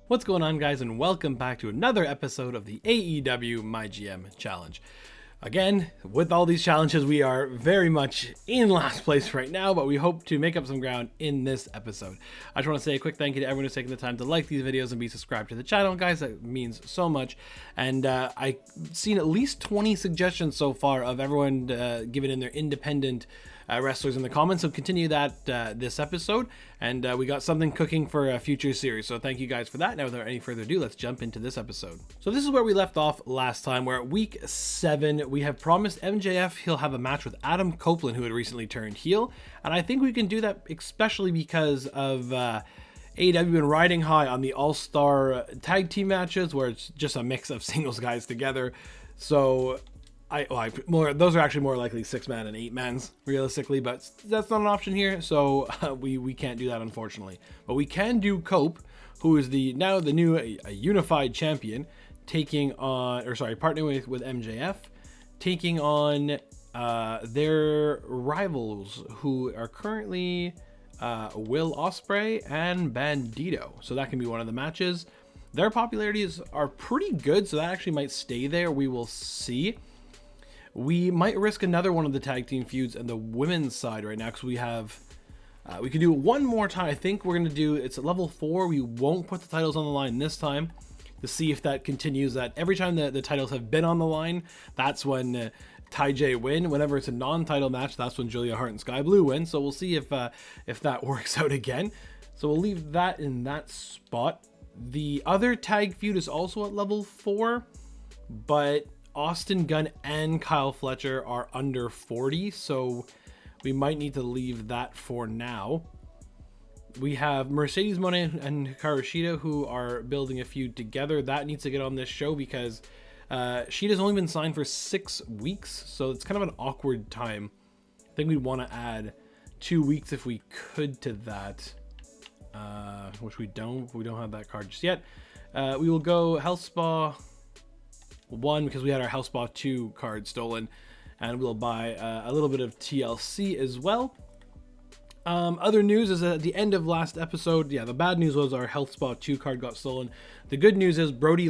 What's going on, guys, and welcome back to another episode of the AEW MyGM challenge. Again, with all these challenges, we are very much in last place right now, but we hope to make up some ground in this episode. I just want to say a quick thank you to everyone who's taking the time to like these videos and be subscribed to the channel, guys. That means so much. And I've seen at least 20 suggestions so far of everyone giving in their independent wrestlers in the comments, so continue that this episode, and we got something cooking for a future series, so thank you guys for that. Now, without any further ado, let's jump into this episode. So this is where we left off last time. We're at week 7. We have promised MJF he'll have a match with Adam Copeland, who had recently turned heel, and I think we can do that especially because of AEW been riding high on the all-star tag team matches, where it's just a mix of singles guys together. So those are actually more likely 6-man and 8-mans realistically, but that's not an option here, so we can't do that, unfortunately. But we can do Cope, who is now the new unified champion, partnering with MJF, taking on their rivals, who are currently Will Ospreay and Bandito. So that can be one of the matches. Their popularities are pretty good, so that actually might stay there. We will see. We might risk another one of the tag team feuds on the women's side right now, because we have, we can do it one more time. I think we're going to do, it's at level 4. We won't put the titles on the line this time to see if that continues. That every time the titles have been on the line, that's when Ty J win. Whenever it's a non-title match, that's when Julia Hart and Sky Blue win. So we'll see if that works out again. So we'll leave that in that spot. The other tag feud is also at level 4, but Austin Gunn and Kyle Fletcher are under 40, so we might need to leave that for now. We have Mercedes Moné and Hikaru Shida, who are building a feud together. That needs to get on this show because Shida's only been signed for 6 weeks, so it's kind of an awkward time. I think we'd want to add 2 weeks if we could to that, which we don't. We don't have that card just yet. We will go Health Spa 1 because we had our Health Spa 2 card stolen, and we'll buy a little bit of TLC as well. Other news is that at the end of last episode, the bad news was our Health Spa 2 card got stolen. The good news is Brody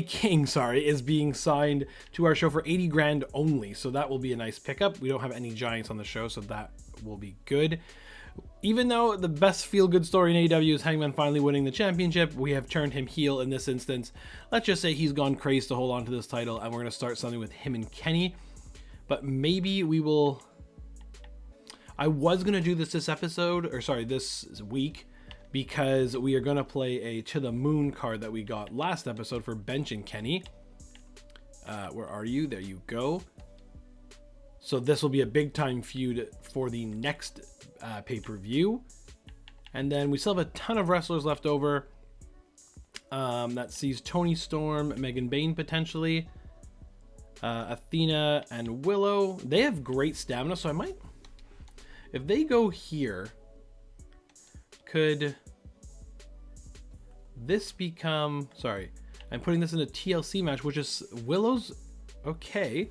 King, is being signed to our show for 80 grand only, so that will be a nice pickup. We don't have any Giants on the show, so that will be good. Even though the best feel-good story in AEW is Hangman finally winning the championship, we have turned him heel in this instance. Let's just say he's gone crazy to hold on to this title, and we're going to start something with him and Kenny. But maybe we will... I was going to do this this week, because we are going to play a To The Moon card that we got last episode for Bench and Kenny. Where are you? There you go. So this will be a big-time feud for the next pay-per-view. And then we still have a ton of wrestlers left over. That sees Toni Storm, Megan Bayne potentially, Athena, and Willow. They have great stamina, so I might... If they go here, could this become... Sorry, I'm putting this in a TLC match, which is Willow's... Okay.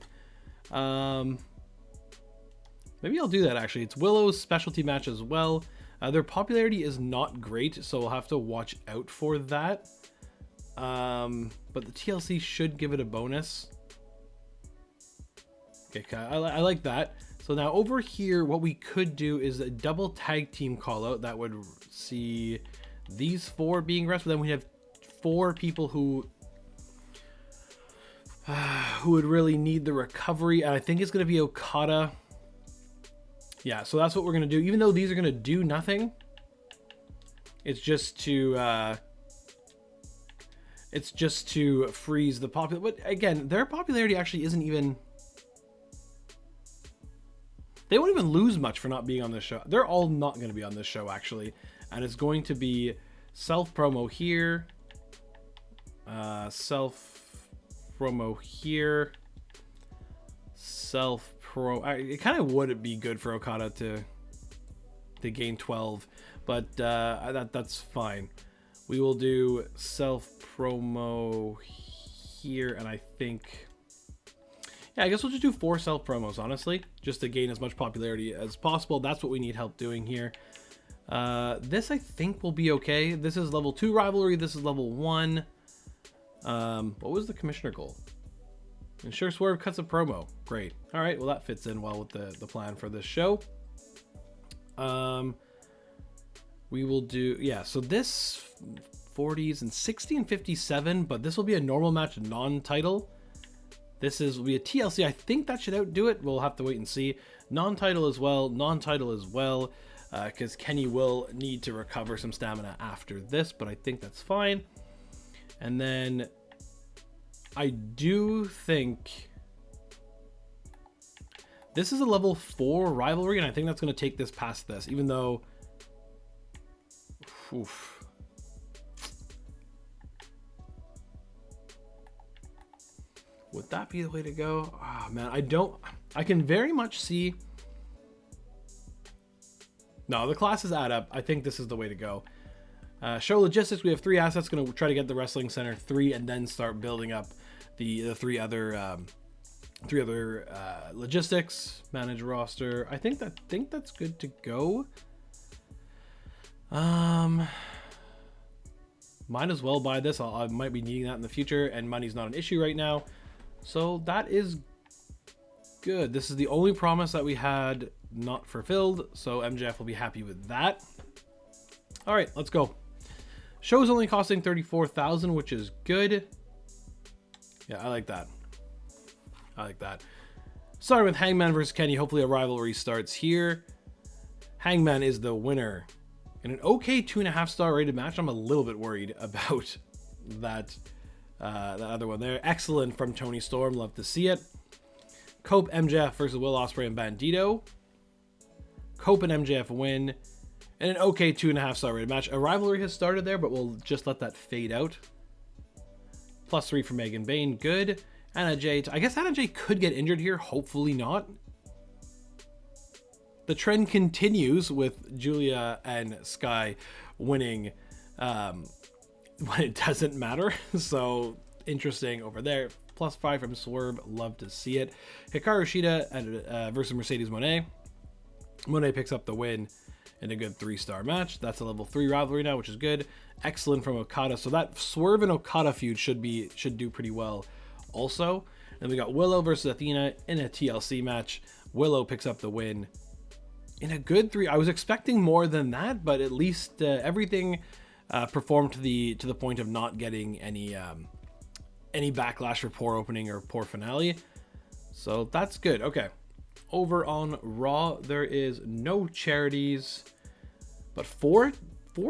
Maybe I'll do that, actually. It's Willow's specialty match as well. Their popularity is not great, so we'll have to watch out for that. But the TLC should give it a bonus. Okay, I like that. So now over here, what we could do is a double tag team call out that would see these 4 being wrestled. Then we have 4 people who would really need the recovery. And I think it's going to be Okada. Yeah, so that's what we're going to do. Even though these are going to do nothing, it's just to freeze the popular. But again, their popularity actually isn't even... They won't even lose much for not being on this show. They're all not going to be on this show, actually. And it's going to be self-promo here. Self-promo here. It kind of would be good for Okada to gain 12. But that's fine. We will do self-promo here. And I think... Yeah, I guess we'll just do 4 self promos, honestly, just to gain as much popularity as possible. That's what we need help doing here. This I think will be okay. This is level 2 rivalry. This is level 1. What was the commissioner goal? Ensure Swerve cuts a promo. Great. All right. Well, that fits in well with the plan for this show. We will do, yeah. So this 40s and 60 and 57, but this will be a normal match, non-title. Will be a TLC. I think that should outdo it. We'll have to wait and see. Non-title as well. Non-title as well. Because Kenny will need to recover some stamina after this, but I think that's fine. And then I do think this is a level 4 rivalry, and I think that's going to take this past this, even though... Oof. Would that be the way to go? Oh, man, I can very much see... No, the classes add up. I think this is the way to go. Show logistics. We have 3 assets. Going to try to get the Wrestling Center 3 and then start building up the 3 other logistics. Manage roster. I think that's good to go. Might as well buy this. I might be needing that in the future, and money's not an issue right now. So that is good. This is the only promise that we had not fulfilled, so MJF will be happy with that. All right, let's go. Show's only costing 34,000, which is good. Yeah, I like that. Starting with Hangman versus Kenny. Hopefully a rivalry starts here. Hangman is the winner in an okay 2.5 star rated match. I'm a little bit worried about that other one there. Excellent from Tony Storm. Love to see it. Cope MJF versus Will Ospreay and Bandito. Cope and MJF win in an okay 2.5 star rated match. A rivalry has started there, but we'll just let that fade out. +3 for Megan Bayne. Good. Anna Jay. I guess Anna Jay could get injured here. Hopefully not. The trend continues with Julia and Sky winning when it doesn't matter. So interesting over there. +5 from Swerve. Love to see it. Hikaru Shida versus Mercedes Moné. Moné picks up the win in a good 3-star match. That's a level 3 rivalry now, which is good. Excellent from Okada. So that Swerve and Okada feud should do pretty well also. And we got Willow versus Athena in a TLC match. Willow picks up the win in a good 3. I was expecting more than that, but at least everything performed to the point of not getting any backlash for poor opening or poor finale. So that's good. Okay. Over on Raw, there is no charities, but four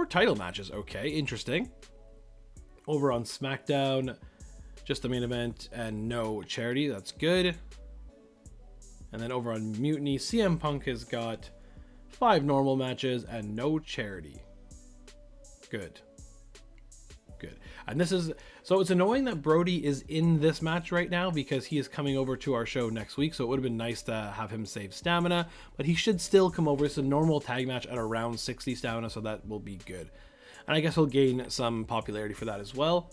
title matches. Okay, interesting. Over on SmackDown, just the main event and no charity. That's good. And then over on Mutiny, CM Punk has got 5 normal matches and no charity. Good. And this is, so it's annoying that Brody is in this match right now because he is coming over to our show next week. So it would have been nice to have him save stamina, but he should still come over. It's a normal tag match at around 60 stamina, so that will be good. And I guess he'll gain some popularity for that as well.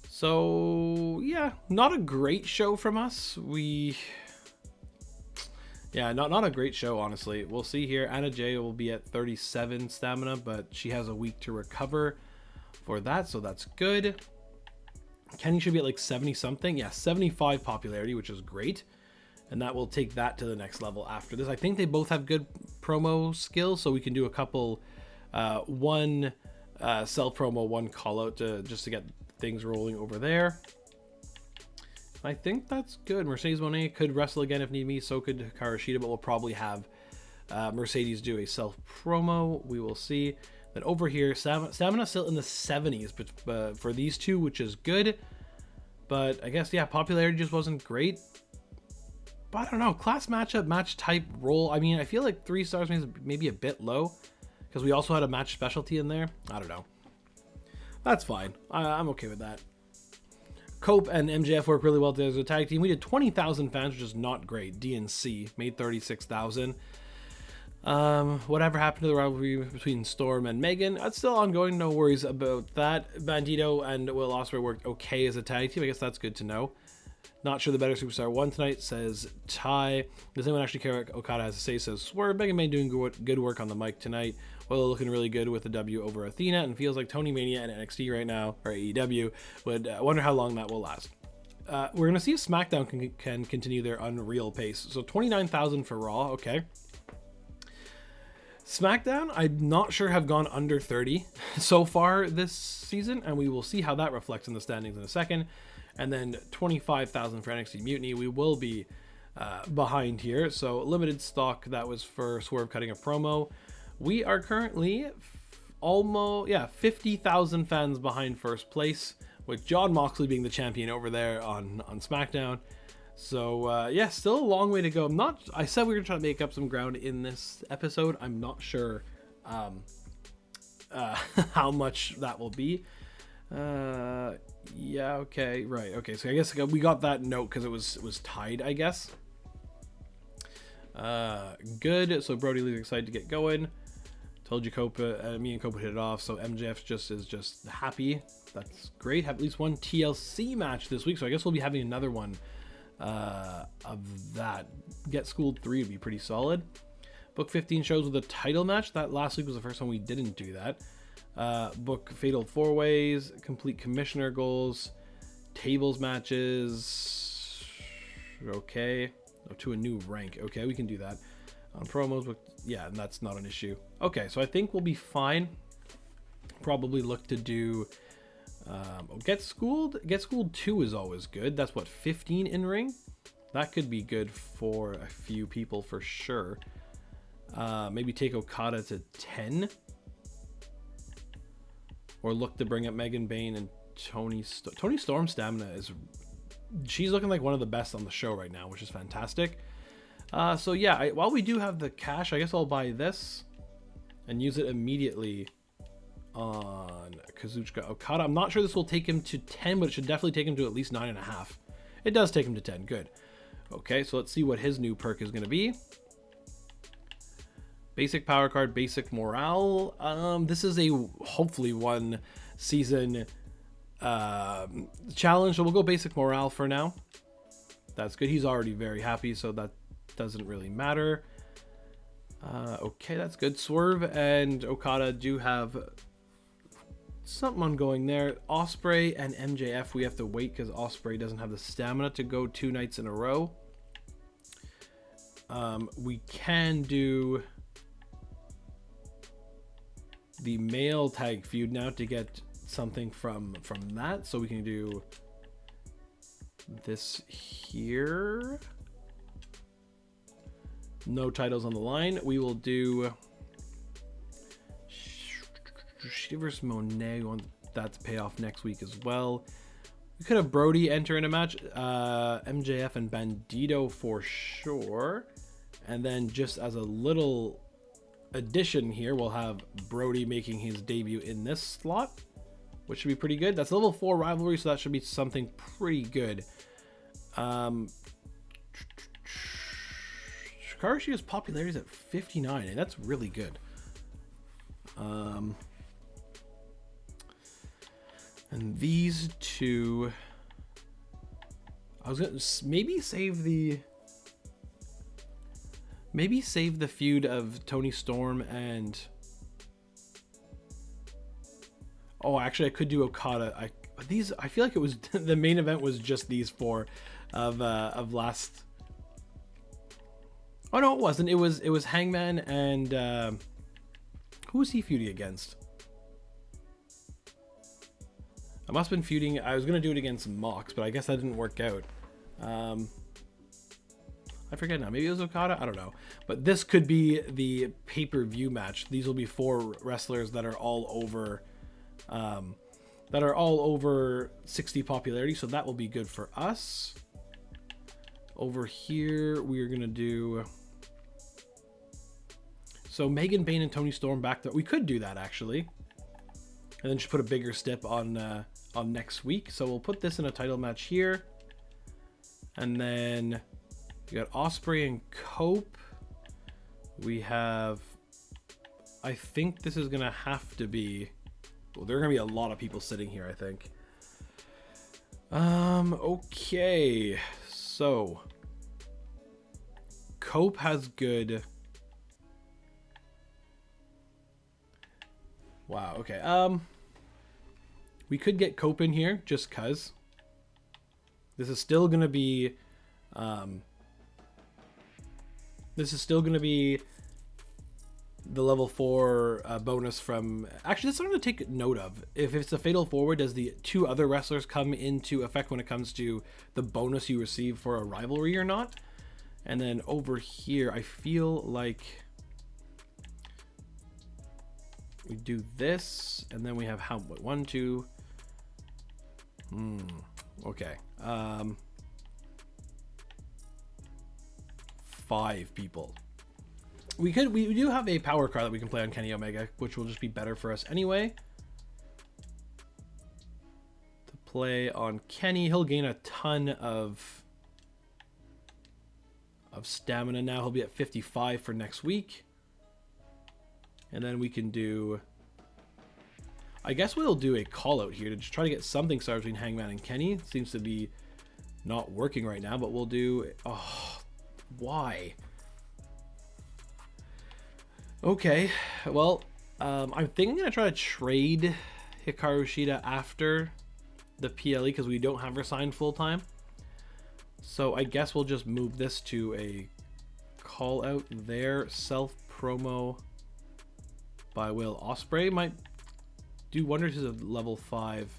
So yeah, not a great show from us. Not a great show, honestly. We'll see here. Anna Jay will be at 37 stamina, but she has a week to recover for that, so that's good. Kenny should be at like 70 something. Yeah, 75 popularity, which is great. And that will take that to the next level after this. I think they both have good promo skills, so we can do a couple, one sell promo, one call out just to get things rolling over there. I think that's good. Mercedes Moné could wrestle again if need be. So could Hikaru Shida, but we'll probably have Mercedes do a self promo. We will see. Then over here, stamina still in the 70s but for these two, which is good. But I guess, yeah, popularity just wasn't great. But I don't know. Class matchup, match type role. I mean, I feel like 3 stars maybe a bit low because we also had a match specialty in there. I don't know. That's fine. I'm okay with that. Cope and MJF work really well together as a tag team. We did 20,000 fans, which is not great. DNC made 36,000. Whatever happened to the rivalry between Storm and Megan? It's still ongoing. No worries about that. Bandito and Will Ospreay worked okay as a tag team. I guess that's good to know. Not sure the better superstar won tonight, says Ty. Does anyone actually care what Okada has to say, says Swerve. Megan May doing good work on the mic tonight. Well, looking really good with the W over Athena, and feels like Tony Mania and NXT right now, or AEW, would wonder how long that will last. We're going to see if SmackDown can continue their unreal pace. So 29,000 for Raw, okay. SmackDown, I'm not sure, have gone under 30 so far this season, and we will see how that reflects in the standings in a second. And then 25,000 for NXT Mutiny. We will be behind here. So limited stock, that was for Swerve cutting a promo. We are currently almost 50,000 fans behind first place, with Jon Moxley being the champion over there on SmackDown. So yeah, still a long way to go. I said we were trying to make up some ground in this episode. I'm not sure how much that will be. Yeah, okay, right, okay, so I guess we got that note because it was tied, I guess. Good, so Brody Lee's excited to get going. Told you me and Copa hit it off, so MJF is just happy. That's great. Have at least one TLC match this week, so I guess we'll be having another one of that. Get Schooled 3 would be pretty solid. Book 15 shows with a title match. That last week was the first time we didn't do that. Book Fatal 4-Ways, complete commissioner goals, tables matches, okay, to a new rank, okay, we can do that. On promos, but yeah, and that's not an issue. Okay, so I think we'll be fine. Probably look to do Get Schooled 2 is always good. That's what, 15 in ring? That could be good for a few people for sure. Maybe take Okada to 10. Or look to bring up Megan Bayne and Tony Storm's stamina she's looking like one of the best on the show right now, which is fantastic. So yeah, while we do have the cash, I guess I'll buy this and use it immediately on Kazuchika Okada. I'm not sure this will take him to 10, but it should definitely take him to at least 9.5. It does take him to 10, good. Okay, so let's see what his new perk is going to be. Basic power card, basic morale. This is a hopefully one season challenge, so we'll go basic morale for now. That's good. He's already very happy, so that doesn't really matter. Okay, that's good. Swerve and Okada do have something ongoing there. Ospreay and MJF, we have to wait because Ospreay doesn't have the stamina to go 2 nights in a row. We can do the male tag feud now to get something from that, so we can do this here. No titles on the line. We will do Shivers Monet. We want that to pay off next week as well. We could have Brody enter in a match, MJF and Bandito for sure, and then just as a little addition here, we'll have Brody making his debut in this slot, which should be pretty good. That's level 4 rivalry, so that should be something pretty good. Hikaru Shida's popularity is at 59, and that's really good. And these two, I was gonna maybe save the feud of Tony Storm and actually I could do Okada. I feel like it was the main event was just these 4 of last. Oh no, it wasn't. It was Hangman and who was he feuding against? I must have been feuding. I was gonna do it against Mox, but I guess that didn't work out. I forget now. Maybe it was Okada. I don't know. But this could be the pay-per-view match. These will be 4 wrestlers that are all over 60 popularity, so that will be good for us. Over here, we are gonna do. So Megan Bayne and Tony Storm back there. We could do that actually, and then just put a bigger stip on next week. So we'll put this in a title match here, and then we got Ospreay and Cope. We have. I think this is gonna have to be. Well, there are gonna be a lot of people sitting here, I think. Okay. So Cope has good. Wow, okay. We could get Cope in here just cuz. This is still gonna be the level 4 bonus from... Actually, that's something to take note of. If it's a fatal forward, does the 2 other wrestlers come into effect when it comes to the bonus you receive for a rivalry or not? And then over here, I feel like we do this, and then we have how... 1, 2... Okay. 5 people. We do have a power card that we can play on Kenny Omega, which will just be better for us anyway. To play on Kenny, he'll gain a ton of stamina now. He'll be at 55 for next week. And then we can do... I guess we'll do a call out here to just try to get something started between Hangman and Kenny. It seems to be not working right now, but we'll do... Oh, why? Okay, well, I think I'm going to try to trade Hikaru Shida after the PLE because we don't have her signed full-time. So I guess we'll just move this to a call out there. Self-promo by Will Ospreay might do wonders. He's a level 5.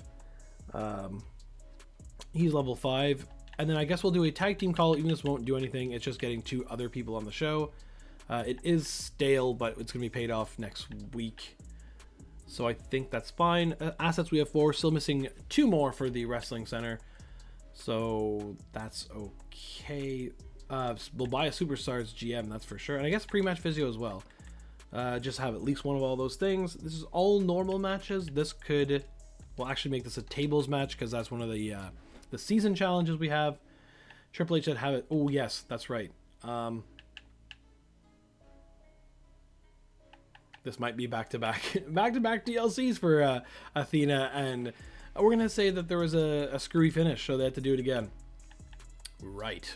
He's level 5. And then I guess we'll do a tag team call. Even this won't do anything. It's just getting 2 other people on the show. It is stale, but it's going to be paid off next week. So I think that's fine. Assets, we have 4. Still missing 2 more for the Wrestling Center. So that's okay. We'll buy a Superstars GM, that's for sure. And I guess pre-match physio as well. Just have at least one of all those things. This is all normal matches. This could... We'll actually make this a tables match because that's one of the season challenges we have. Triple H should have it. Oh, yes, that's right. This might be back-to-back DLCs for Athena, and we're going to say that there was a screwy finish, so they had to do it again. Right.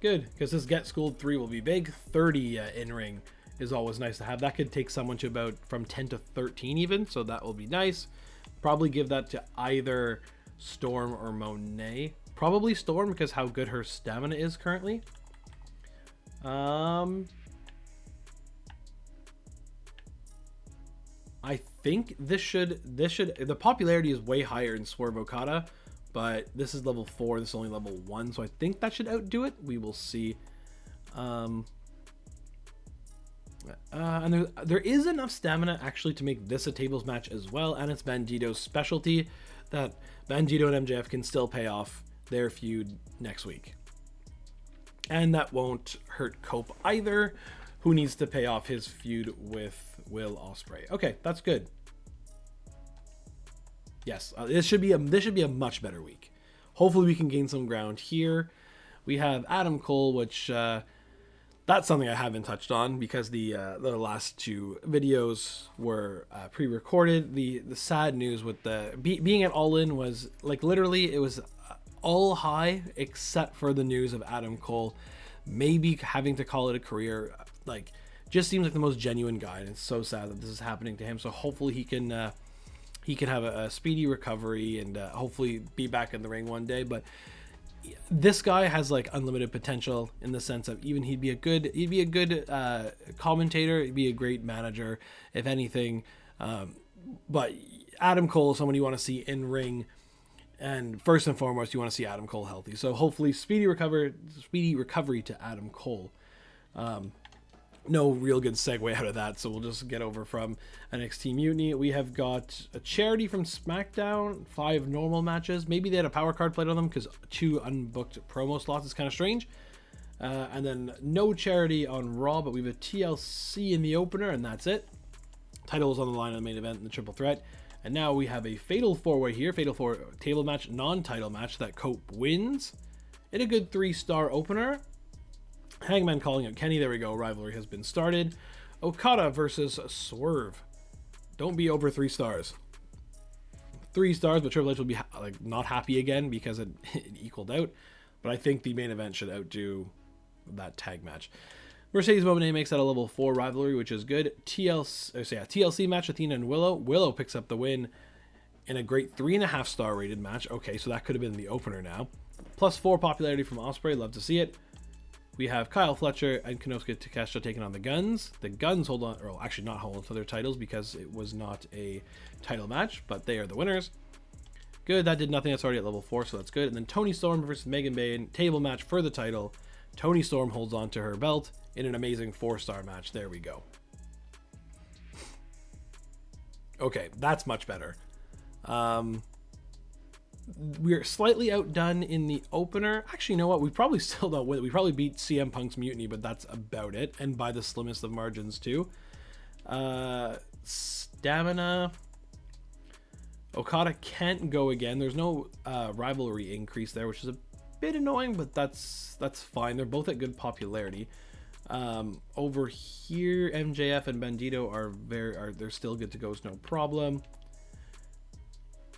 Good, because this Get Schooled 3 will be big. 30 in-ring is always nice to have. That could take someone to about from 10 to 13 even, so that will be nice. Probably give that to either Storm or Monet. Probably Storm, because how good her stamina is currently. I think this should the popularity is way higher in Swerve Okada, but this is level 4, this is only level 1, so I think that should outdo it. We will see. And there is enough stamina actually to make this a tables match as well, and it's Bandito's specialty that Bandito and MJF can still pay off their feud next week. And that won't hurt Cope either, who needs to pay off his feud with Will Ospreay. Okay, that's good. Yes, this should be a much better week. Hopefully we can gain some ground here. We have Adam Cole, which that's something I haven't touched on because the last 2 videos were pre-recorded. The sad news with the being at All In was like literally it was all high except for the news of Adam Cole maybe having to call it a career. Like, just seems like the most genuine guy, and it's so sad that this is happening to him. So hopefully he can have a speedy recovery and hopefully be back in the ring one day. But this guy has like unlimited potential in the sense of even he'd be a good commentator, he'd be a great manager if anything. But Adam Cole is someone you want to see in ring, and first and foremost you want to see Adam Cole healthy. So hopefully speedy recovery to Adam Cole. No real good segue out of that, so we'll just get over from NXT Mutiny. We have got a charity from SmackDown, 5 normal matches. Maybe they had a power card played on them because 2 unbooked promo slots is kind of strange. And then no charity on Raw, but we have a TLC in the opener, and that's it. Title is on the line in the main event in the triple threat. And now we have a Fatal 4-Way here, Fatal 4 table match, non-title match that Cope wins. In a good 3-star opener. Hangman calling out Kenny. There we go. Rivalry has been started. Okada versus Swerve. Don't be over 3 stars. 3 stars, but Triple H will be like not happy again because it equaled out. But I think the main event should outdo that tag match. Mercedes Moné makes that a level 4 rivalry, which is good. TLC match, Athena and Willow. Willow picks up the win in a great 3.5 star rated match. Okay, so that could have been the opener now. +4 popularity from Ospreay, love to see it. We have Kyle Fletcher and Konosuke Takeshita taking on the Guns. The Guns hold on, or actually not hold on to their titles because it was not a title match, but they are the winners. Good, that did nothing. That's already at level 4, so that's good. And then Toni Storm versus Megan Bayne, table match for the title. Toni Storm holds on to her belt in an amazing 4-star match. There we go. Okay, that's much better. We're slightly outdone in the opener. Actually, you know what? We probably still don't win. We probably beat CM Punk's Mutiny, but that's about it. And by the slimmest of margins, too. Stamina. Okada can't go again. There's no rivalry increase there, which is a bit annoying, but that's fine. They're both at good popularity. Over here, MJF and Bandito they're still good to go. It's no problem.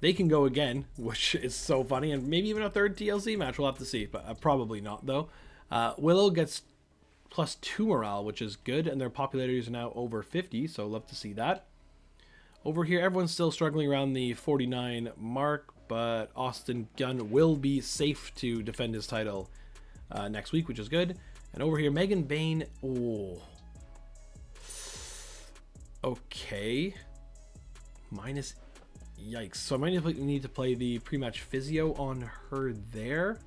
They can go again, which is so funny, and maybe even a third TLC match. We'll have to see, but probably not though. Willow gets +2 morale, which is good, and their popularities are now over 50, so love to see that. Over here, everyone's still struggling around the 49 mark, but Austin Gunn will be safe to defend his title next week, which is good. And over here, Megan Bayne. Oh, okay. Yikes. So I might need to play the pre-match physio on her there.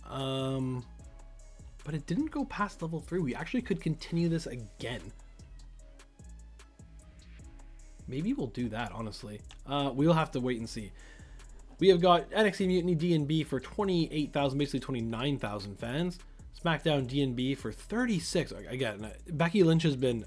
But it didn't go past level 3. We actually could continue this again. Maybe we'll do that, honestly. We'll have to wait and see. We have got NXT Mutiny D&B for 28,000, basically 29,000 fans. SmackDown D&B for 36. Again, Becky Lynch has been...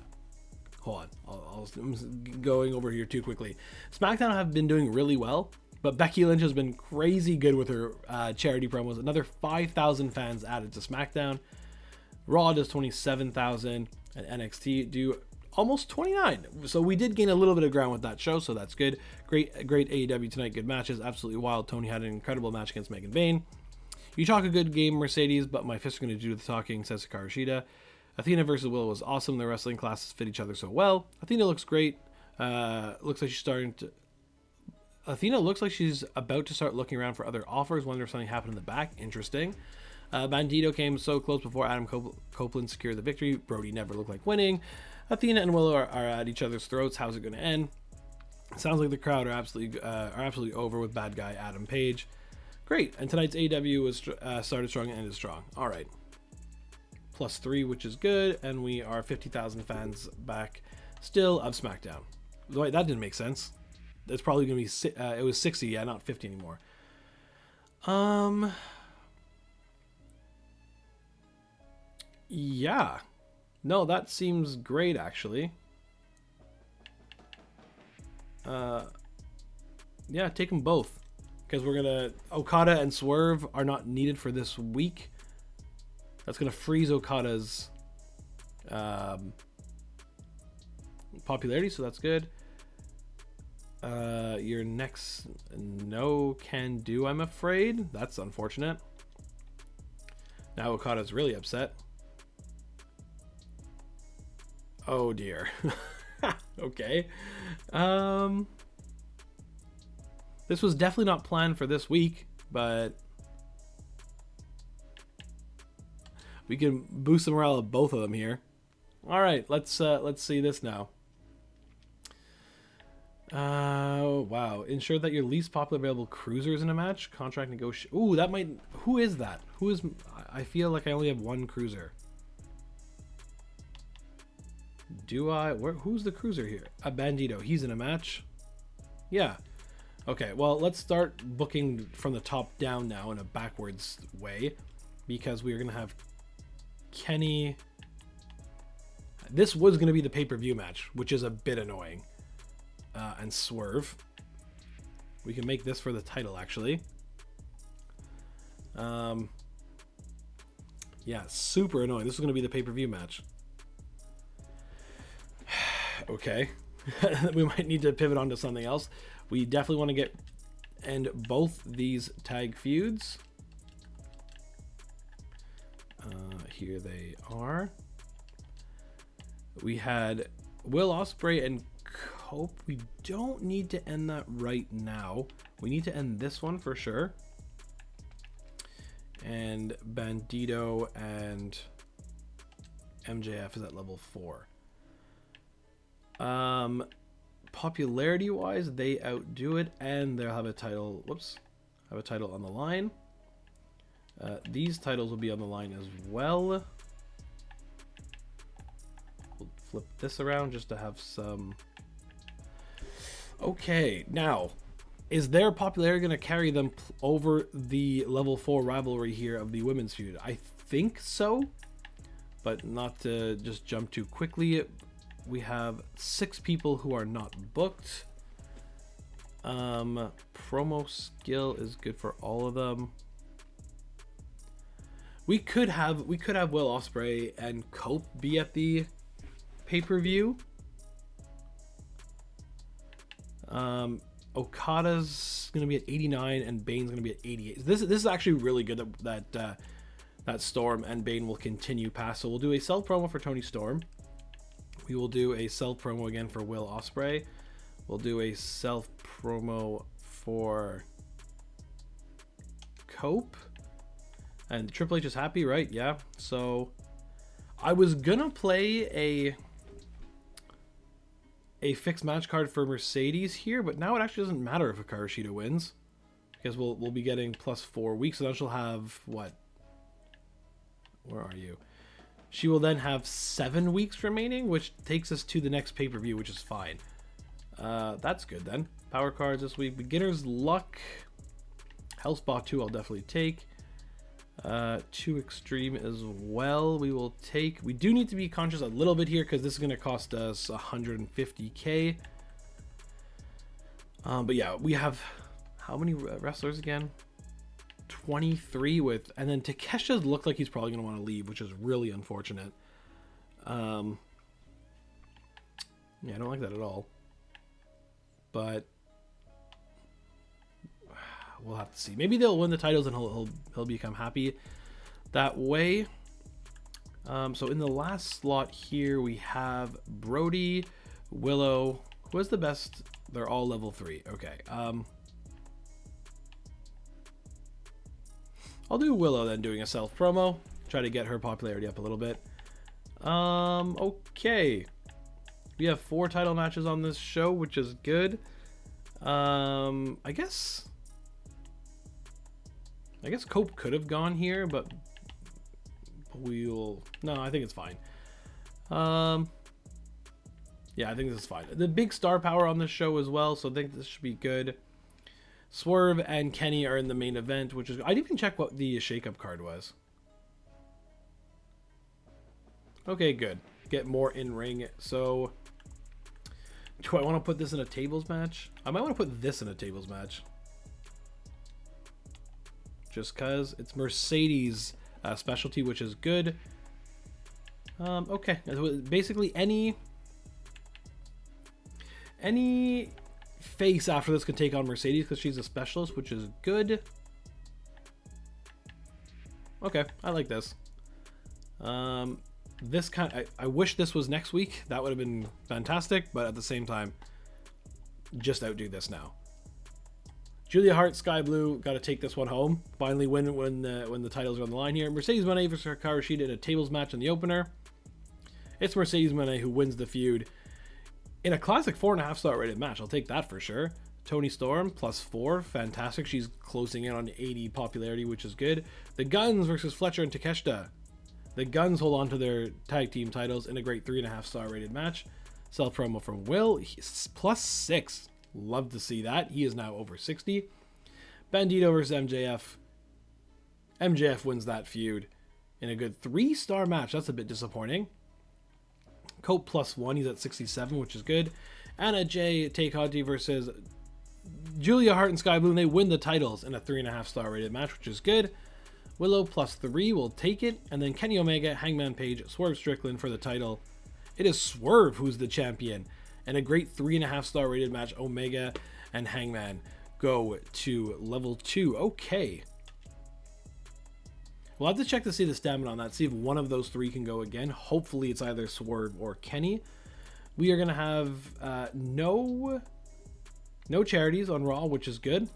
Hold on, I'm going over here too quickly. SmackDown have been doing really well, but Becky Lynch has been crazy good with her charity promos. Another 5,000 fans added to SmackDown. Raw does 27,000, and NXT do almost 29. So we did gain a little bit of ground with that show, so that's good. Great AEW tonight, good matches, absolutely wild. Tony had an incredible match against Megan Bayne. You talk a good game, Mercedes, but my fists are going to do the talking, says Hikaru Shida. Athena versus Willow was awesome. Their wrestling classes fit each other so well. Athena looks great. Looks like she's starting to... Athena looks like she's about to start looking around for other offers. Wonder if something happened in the back. Interesting. Bandito came so close before Adam Copeland secured the victory. Brody never looked like winning. Athena and Willow are at each other's throats. How's it going to end? Sounds like the crowd are absolutely over with bad guy Adam Page. Great. And tonight's AEW was started strong and ended strong. All right. +3, which is good, and we are 50,000 fans back still of SmackDown. Wait, that didn't make sense. It's probably going to be, it was 60, yeah, not 50 anymore. Yeah. No, that seems great, actually. Yeah, take them both. Because we're going to... Okada and Swerve are not needed for this week. That's going to freeze Okada's popularity, so that's good. Your next no can do, I'm afraid. That's unfortunate. Now Okada's really upset. Oh dear. Okay. This was definitely not planned for this week, but we can boost the morale of both of them here. All right, let's see this now. Wow. Ensure that your least popular available cruisers in a match. Contract negotiation. Ooh, that might... Who is that? Who is... I feel like I only have one cruiser. Do I... Who's the cruiser here? A Bandito. He's in a match? Yeah. Okay, well, let's start booking from the top down now in a backwards way. Because we're going to have Kenny... This was going to be the pay-per-view match, which is a bit annoying. And Swerve. We can make this for the title, actually. Yeah, super annoying. This is going to be the pay-per-view match. Okay. we might need to pivot on to something else. We definitely want to end both these tag feuds. Here they are. We had Will Ospreay and Cope. We don't need to end that right now. We need to end this one for sure. And Bandito and MJF is at level 4. Popularity wise, they outdo it, and they'll have a title. Have a title on the line. These titles will be on the line as well. We'll flip this around just to have some. Okay, now, is their popularity going to carry them over the level 4 rivalry here of the women's feud? I think so, but not to just jump too quickly. We have 6 people who are not booked. Promo skill is good for all of them. We could have Will Ospreay and Cope be at the pay-per-view. Okada's gonna be at 89 and Bane's gonna be at 88. This is actually really good that Storm and Bane will continue past. So we'll do a self promo for Tony Storm. We will do a self promo again for Will Ospreay. We'll do a self promo for Cope. And Triple H is happy, right? Yeah. So I was gonna play a fixed match card for Mercedes here, but now it actually doesn't matter if Hikaru Shida wins, because we'll be getting +4 weeks. So then she'll have what? Where are you? She will then have 7 weeks remaining, which takes us to the next pay-per-view, which is fine. That's good then. Power cards this week. Beginner's Luck. Hellspot 2 I'll definitely take. 2 Extreme as well we will take. We do need to be conscious a little bit here because this is going to cost us 150k. But yeah, we have how many wrestlers again? 23 with, and then Takeshita looked like he's probably going to want to leave, which is really unfortunate. Yeah, I don't like that at all. But we'll have to see. Maybe they'll win the titles and he'll become happy that way. So in the last slot here we have Brody, Willow. Who is the best? They're all level 3. Okay. I'll do Willow then, doing a self promo. Try to get her popularity up a little bit. Okay. We have 4 title matches on this show, which is good. I guess Cope could have gone here, but no, I think it's fine. Yeah, I think this is fine. The big star power on this show as well, so I think this should be good. Swerve and Kenny are in the main event, which is... I didn't even check what the shakeup card was. Okay, good. Get more in-ring. So, do I want to put this in a tables match? I might want to put this in a tables match. Just because it's Mercedes specialty, which is good. Okay. Basically, any face after this can take on Mercedes because she's a specialist, which is good. Okay, I like this. This I wish this was next week. That would have been fantastic, but at the same time, just outdo this now. Julia Hart, Sky Blue, got to take this one home. Finally win when the titles are on the line here. Mercedes Moné versus Hikaru Shida in a tables match in the opener. It's Mercedes Moné who wins the feud in a classic 4.5 star rated match. I'll take that for sure. Tony Storm +4, fantastic. She's closing in on 80 popularity, which is good. The Guns versus Fletcher and Takeshita. The Guns hold on to their tag team titles in a great 3.5 star rated match. Self promo from Will, he's +6. Love to see that. He is now over 60. Bandito versus MJF. MJF wins that feud in a good 3-star match. That's a bit disappointing. Cope +1. He's at 67, which is good. Anna Jay Takagi versus Julia Hart and Sky Blue. They win the titles in a 3.5 star rated match, which is good. Willow +3 will take it. And then Kenny Omega, Hangman Page, Swerve Strickland for the title. It is Swerve who's the champion. And a great 3.5-star rated match. Omega and Hangman go to level 2. Okay. We'll have to check to see the stamina on that. See if one of those 3 can go again. Hopefully it's either Swerve or Kenny. We are going to have no charities on Raw, which is good.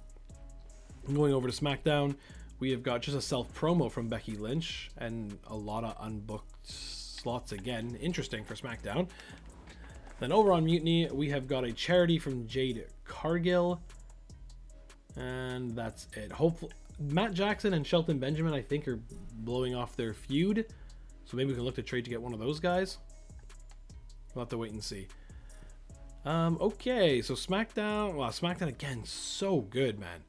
Going over to SmackDown, we have got just a self-promo from Becky Lynch and a lot of unbooked slots again. Interesting for SmackDown. Then over on Mutiny, we have got a charity from Jade Cargill. And that's it. Hopefully, Matt Jackson and Shelton Benjamin, I think, are blowing off their feud. So maybe we can look to trade to get one of those guys. We'll have to wait and see. Okay, so SmackDown. Wow, SmackDown again, so good, man.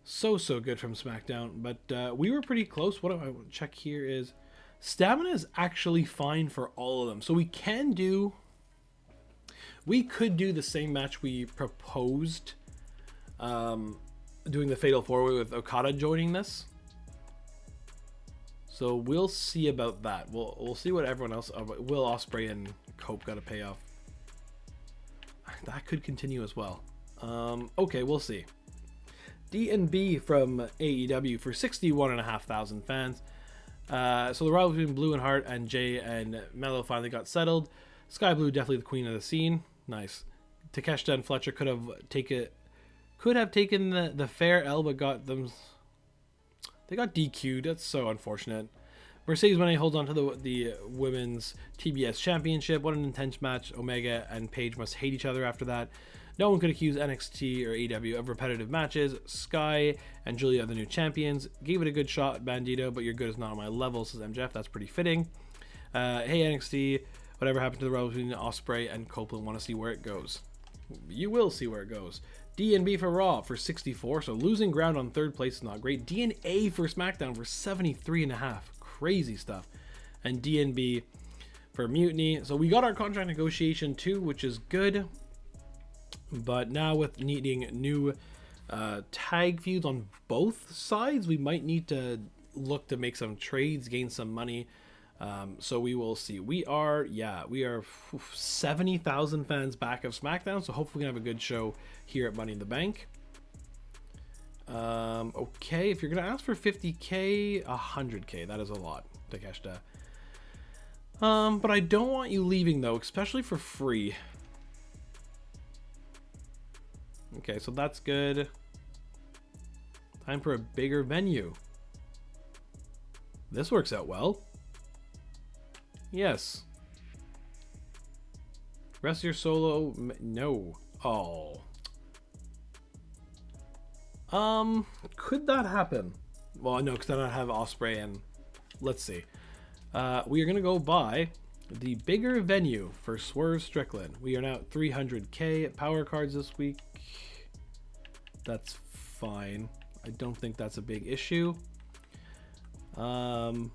So good from SmackDown. But we were pretty close. What do I check here is stamina is actually fine for all of them. So we could do the same match we proposed, doing the Fatal 4-Way with Okada joining this. So we'll see about that. We'll see what everyone else, Will Ospreay and Cope got to pay off. That could continue as well. Okay, we'll see. D&B from AEW for 61,500 fans. So the rivalry between Blue and Hart and Jay and Mello finally got settled. Sky Blue definitely the queen of the scene. Nice. Takeshita and Fletcher could have taken the fair L, but they got DQ'd. That's so unfortunate. Mercedes Moné holds on to the women's TBS championship. What an intense match. Omega and Paige must hate each other after that. No one could accuse NXT or AEW of repetitive matches. Sky and Julia are the new champions. Gave it a good shot, Bandito, but your good is not on my level, says MJF. That's pretty fitting. Hey, NXT, whatever happened to the rivalry between Ospreay and Copeland? Want to see where it goes. You will see where it goes. D&B for Raw for 64, so losing ground on third place is not great. D&A for SmackDown for 73.5. Crazy stuff. And D&B for Mutiny. So we got our contract negotiation too, which is good. But now with needing new tag feuds on both sides, we might need to look to make some trades, gain some money. So we will see. We are 70,000 fans back of SmackDown, so hopefully we can have a good show here at Money in the Bank. Okay, if you're gonna ask for 50k, 100k, that is a lot, Takeshita. But I don't want you leaving though, especially for free. Okay, so that's good. Time for a bigger venue. This works out well. Yes. Rest of your solo. No. Oh. Could that happen? Well, no, because I don't have Ospreay and let's see. We are gonna go buy the bigger venue for Swerve Strickland. We are now at 300k power cards this week. That's fine. I don't think that's a big issue. It's going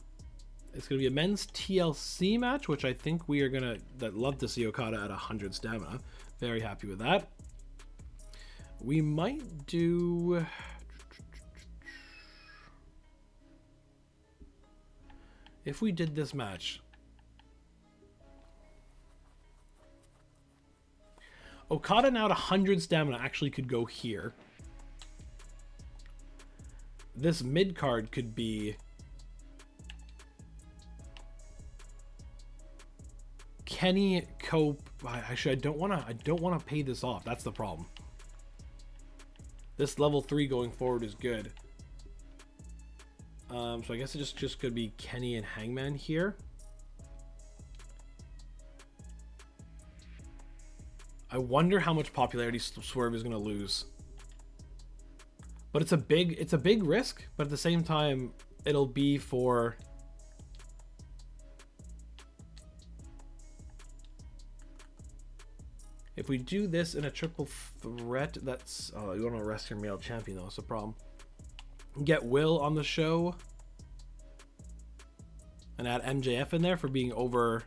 to be a men's TLC match, which I think we are going to love to see Okada at 100 stamina. Very happy with that. We might do... If we did this match... Okada now at 100 stamina actually could go here. This mid card could be Kenny, Cope. Actually, I don't want to pay this off. That's the problem. This level 3 going forward is good. So I guess it just could be Kenny and Hangman here. I wonder how much popularity Swerve is going to lose. But it's a big risk, but at the same time, it'll be for... If we do this in a triple threat, that's... Oh, you want to arrest your male champion, though, that's a problem. Get Will on the show. And add MJF in there for being over...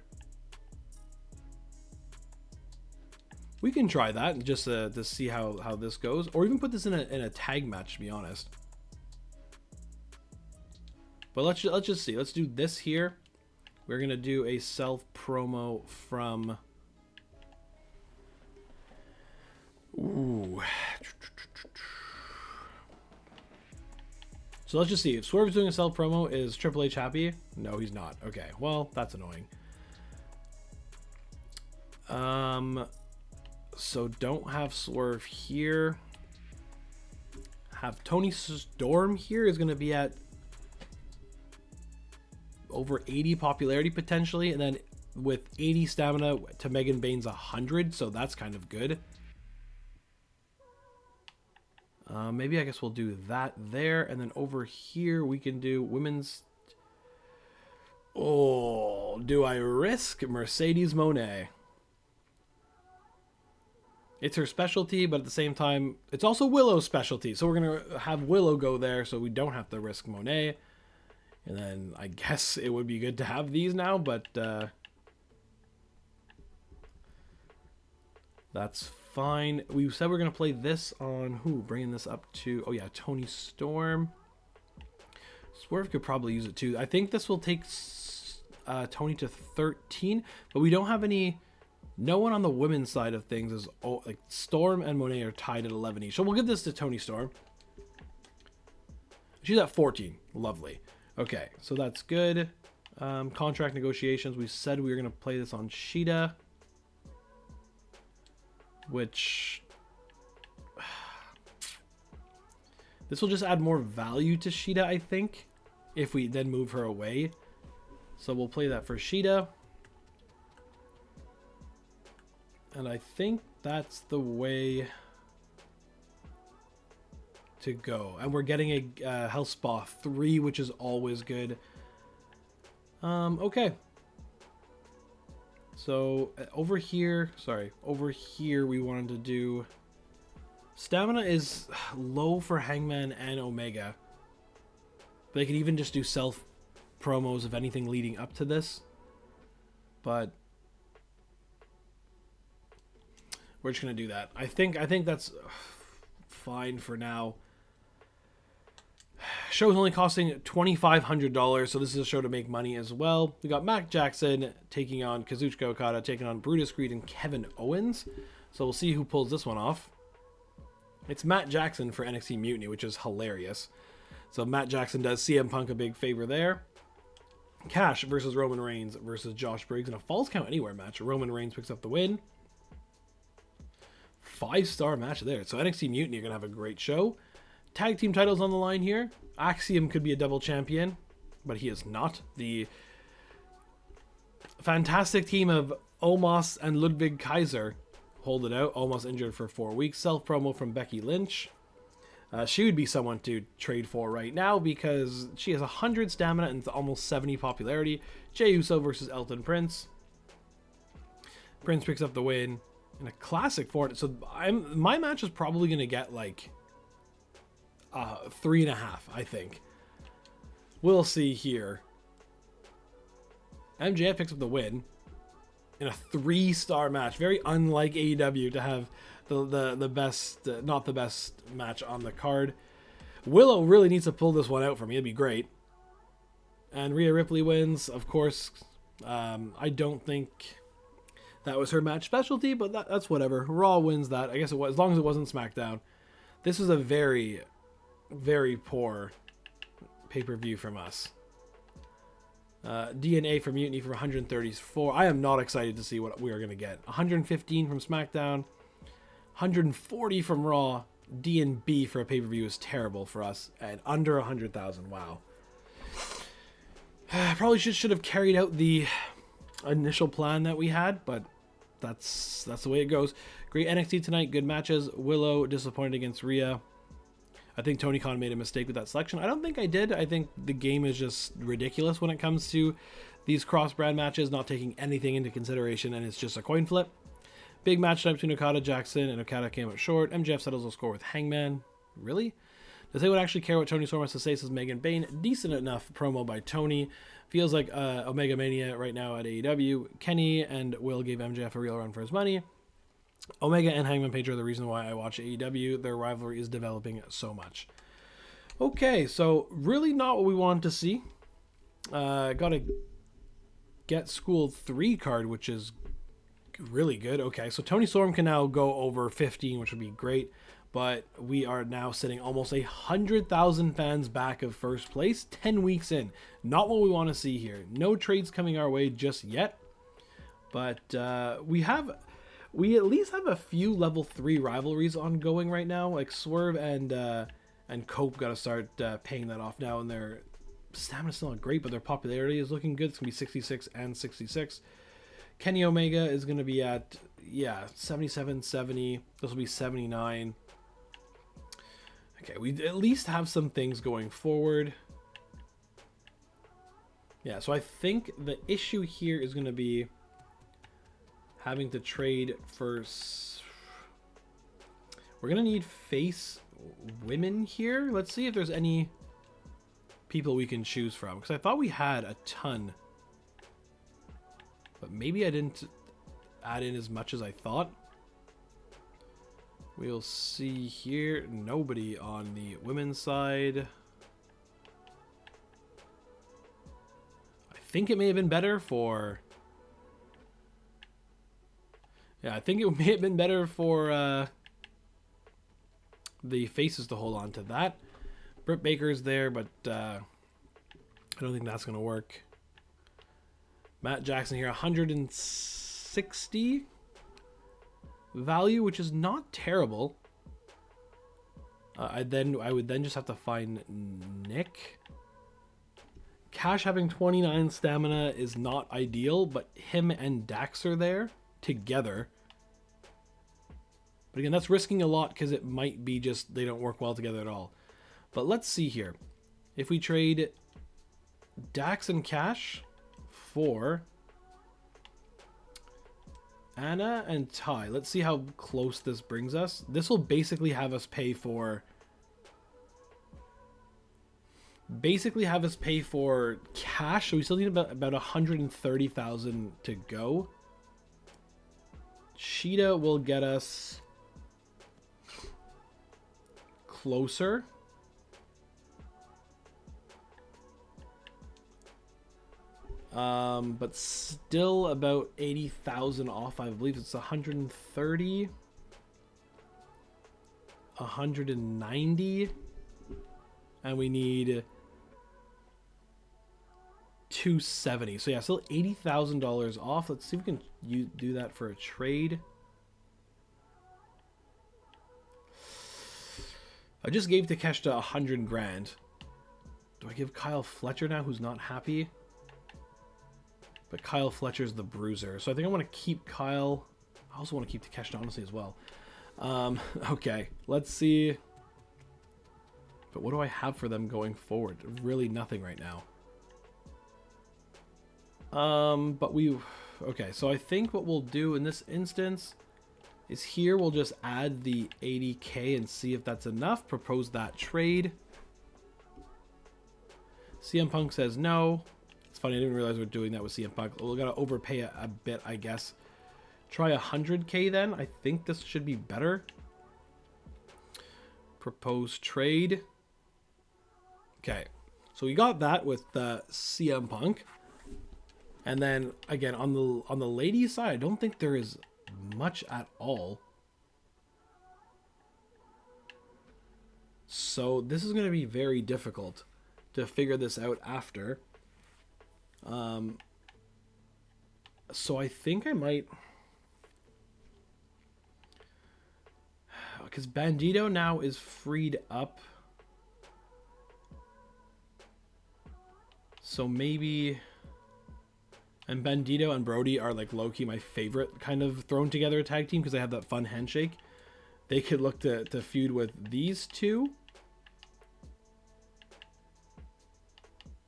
We can try that just to see how this goes, or even put this in a tag match, to be honest. But let's just see. Let's do this here. We're gonna do a self promo from Ooh. So let's just see. If Swerve's doing a self promo, is Triple H happy? No, he's not. Okay, well, that's annoying. So don't have Swerve here. Have Tony Storm here is going to be at over 80 popularity potentially, and then with 80 stamina to Megan Bane's 100, so that's kind of good. Maybe I guess we'll do that there, and then over here we can do women's. Oh, do I risk Mercedes Moné? It's her specialty, but at the same time, it's also Willow's specialty. So we're going to have Willow go there so we don't have to risk Moné. And then I guess it would be good to have these now, but that's fine. We said we're going to play this on who? Bringing this up to, oh yeah, Tony Storm. Swerve could probably use it too. I think this will take Tony to 13, but we don't have any. No one on the women's side of things is, oh, like Storm and Monet are tied at 11 each. So we'll give this to Tony Storm. She's at 14. Lovely. Okay, so that's good. Contract negotiations. We said we were going to play this on Sheeta, which this will just add more value to Sheeta, I think, if we then move her away. So we'll play that for Sheeta. And I think that's the way to go. And we're getting a Health Spa 3, which is always good. Okay. So over here we wanted to do... Stamina is low for Hangman and Omega. They could even just do self promos of anything leading up to this. But we're just going to do that. I think that's fine for now. Show's only costing $2,500, so this is a show to make money as well. We got Matt Jackson taking on Kazuchika Okada, taking on Brutus Creed and Kevin Owens. So we'll see who pulls this one off. It's Matt Jackson for NXT Mutiny, which is hilarious. So Matt Jackson does CM Punk a big favor there. Cash versus Roman Reigns versus Josh Briggs in a Falls Count Anywhere match. Roman Reigns picks up the win. 5-star match there. So NXT Mutiny are going to have a great show. Tag team titles on the line here. Axiom could be a double champion, but he is not. The fantastic team of Omos and Ludwig Kaiser hold it out. Almost injured for 4 weeks. Self promo from Becky Lynch. She would be someone to trade for right now because she has 100 stamina and almost 70 popularity. Jey Uso versus Elton Prince. Prince picks up the win in a classic for it. So my match is probably going to get like 3.5, I think. We'll see here. MJF picks up the win in a 3-star match. Very unlike AEW to have the best, not the best match on the card. Willow really needs to pull this one out for me. It'd be great. And Rhea Ripley wins, of course. I don't think that was her match specialty, but that's whatever. Raw wins that. I guess it was, as long as it wasn't SmackDown. This was a very, very poor pay-per-view from us. DNA for Mutiny for 134. I am not excited to see what we are going to get. 115 from SmackDown. 140 from Raw. D&B for a pay-per-view is terrible for us. And under 100,000. Wow. Probably should have carried out the initial plan that we had, but that's the way it goes. Great NXT tonight. Good matches. Willow disappointed against Rhea. I think Tony Khan made a mistake with that selection. I don't think I did. I think the game is just ridiculous when it comes to these cross-brand matches, not taking anything into consideration, and it's just a coin flip. Big match tonight between Okada, Jackson, and Okada came up short. MJF settles the score with Hangman. Really? Does anyone actually care what Tony Storm has to say, says Megan Bain. Decent enough promo by Tony. Feels like Omega Mania right now at AEW. Kenny and Will gave MJF a real run for his money. Omega and Hangman Page are the reason why I watch AEW. Their rivalry is developing so much. Okay, so really not what we wanted to see. Got a Get Schooled 3 card, which is really good. Okay, so Tony Storm can now go over 15, which would be great. But we are now sitting almost 100,000 fans back of first place 10 weeks in. Not what we want to see here. No trades coming our way just yet. But we at least have a few level 3 rivalries ongoing right now. Like Swerve and Cope got to start paying that off now. And their stamina's still not great, but their popularity is looking good. It's going to be 66 and 66. Kenny Omega is going to be at, 77, 70. This will be 79. Okay, we at least have some things going forward. Yeah, so I think the issue here is going to be having to trade for... We're going to need face women here. Let's see if there's any people we can choose from. Because I thought we had a ton. But maybe I didn't add in as much as I thought. We'll see here. Nobody on the women's side. I think it may have been better for... Yeah, I think it may have been better for the faces to hold on to that. Britt Baker's there, but I don't think that's going to work. Matt Jackson here, 160 value, which is not terrible. I would then just have to find Nick. Cash having 29 stamina is not ideal, but him and Dax are there together. But again, that's risking a lot because it might be just they don't work well together at all. But let's see here. If we trade Dax and Cash for Anna and Ty. Let's see how close this brings us. This will basically have us pay for... cash. So we still need about 130,000 to go. Sheeta will get us closer. But still about 80,000 off. I believe it's 130, 190, and we need 270. So yeah, still $80,000 off. Let's see if we can do that for a trade. I just gave Takeshita 100 grand. Do I give Kyle Fletcher now, who's not happy? But Kyle Fletcher's the bruiser. So I think I want to keep Kyle. I also want to keep Takeshita, honestly, as well. Okay, let's see. But what do I have for them going forward? Really nothing right now. Okay, so I think what we'll do in this instance is here we'll just add the 80K and see if that's enough. Propose that trade. CM Punk says no. It's funny, I didn't realize we were doing that with CM Punk. We're gonna overpay a bit, I guess. Try 100K then. I think this should be better. Propose trade. Okay, so we got that with CM Punk. And then again on the ladies' side, I don't think there is much at all. So this is going to be very difficult to figure this out after. So I think I might, because Bandito now is freed up. So maybe, and Bandito and Brody are like low-key my favorite kind of thrown together tag team because they have that fun handshake. They could look to feud with these two.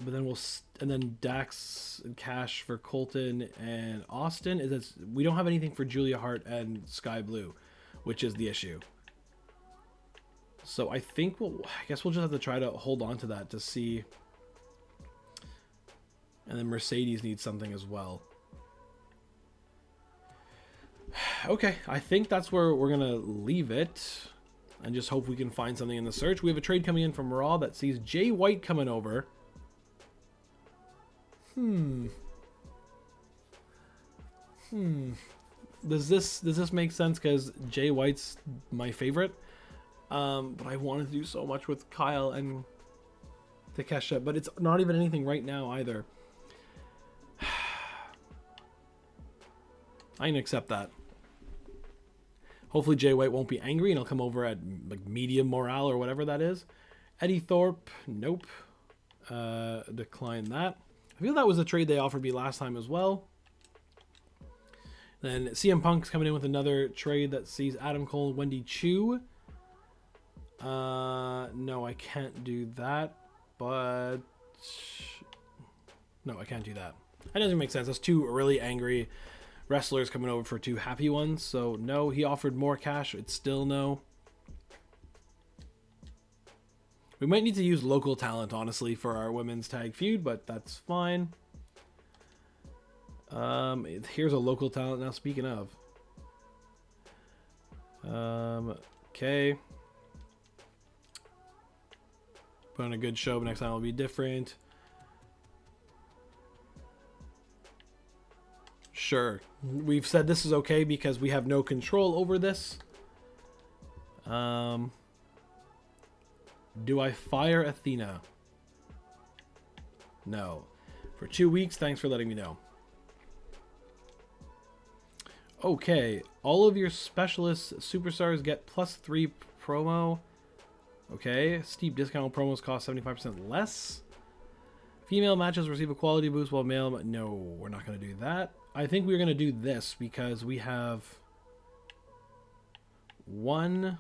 But then and then Dax and Cash for Colton and Austin. We don't have anything for Julia Hart and Sky Blue, which is the issue. So I think I guess we'll just have to try to hold on to that to see. And then Mercedes needs something as well. Okay, I think that's where we're gonna leave it, and just hope we can find something in the search. We have a trade coming in from Raw that sees Jay White coming over. does this make sense? Because Jay White's my favorite, but I wanted to do so much with Kyle and Takesha, but it's not even anything right now either. I can accept that. Hopefully Jay White won't be angry and he'll come over at like medium morale or whatever that is. Eddie Thorpe, nope. Decline that. I feel that was a trade they offered me last time as well. Then CM Punk's coming in with another trade that sees Adam Cole and Wendy Chu. No, I can't do that. But no, I can't do that. That doesn't make sense. That's two really angry wrestlers coming over for two happy ones. So no, he offered more cash. It's still no. We might need to use local talent, honestly, for our women's tag feud, but that's fine. Here's a local talent now, speaking of. Okay. Put on a good show, but next time will be different. Sure. We've said this is okay because we have no control over this. Do I fire Athena? No. For 2 weeks, thanks for letting me know. Okay. All of your specialist superstars get +3 promo. Okay. Steep discount promos cost 75% less. Female matches receive a quality boost while male... No, we're not going to do that. I think we're going to do this because we have 1,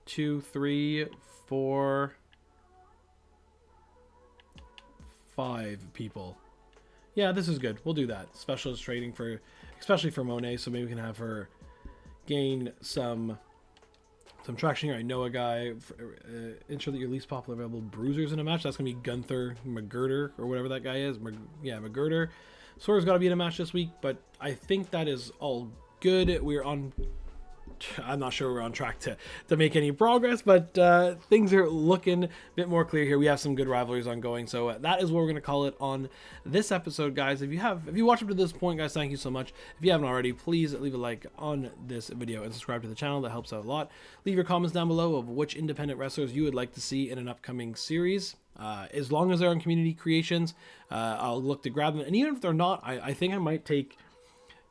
2, 3, 4, 5 people. Yeah, this is good. We'll do that. Specialist trading for, especially for Monet, so maybe we can have her gain some traction here. I know a guy. Ensure that your least popular available bruisers in a match. That's gonna be Gunther McGirder or whatever that guy is. McGirder. Sora's got to be in a match this week, but I think that is all good. We're on. I'm not sure we're on track to make any progress, but things are looking a bit more clear here. We have some good rivalries ongoing, so that is what we're going to call it on this episode, guys. If you watched up to this point, guys, thank you so much. If you haven't already, please leave a like on this video and subscribe to the channel. That helps out a lot. Leave your comments down below of which independent wrestlers you would like to see in an upcoming series. As long as they're on community creations, I'll look to grab them, and even if they're not, I think I might take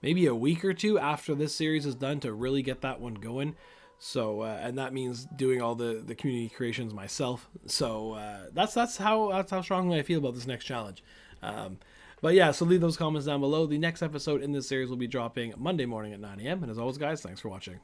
maybe a week or two after this series is done to really get that one going. So, and that means doing all the community creations myself. So that's how strongly I feel about this next challenge. But yeah, so leave those comments down below. The next episode in this series will be dropping Monday morning at 9 a.m. And as always, guys, thanks for watching.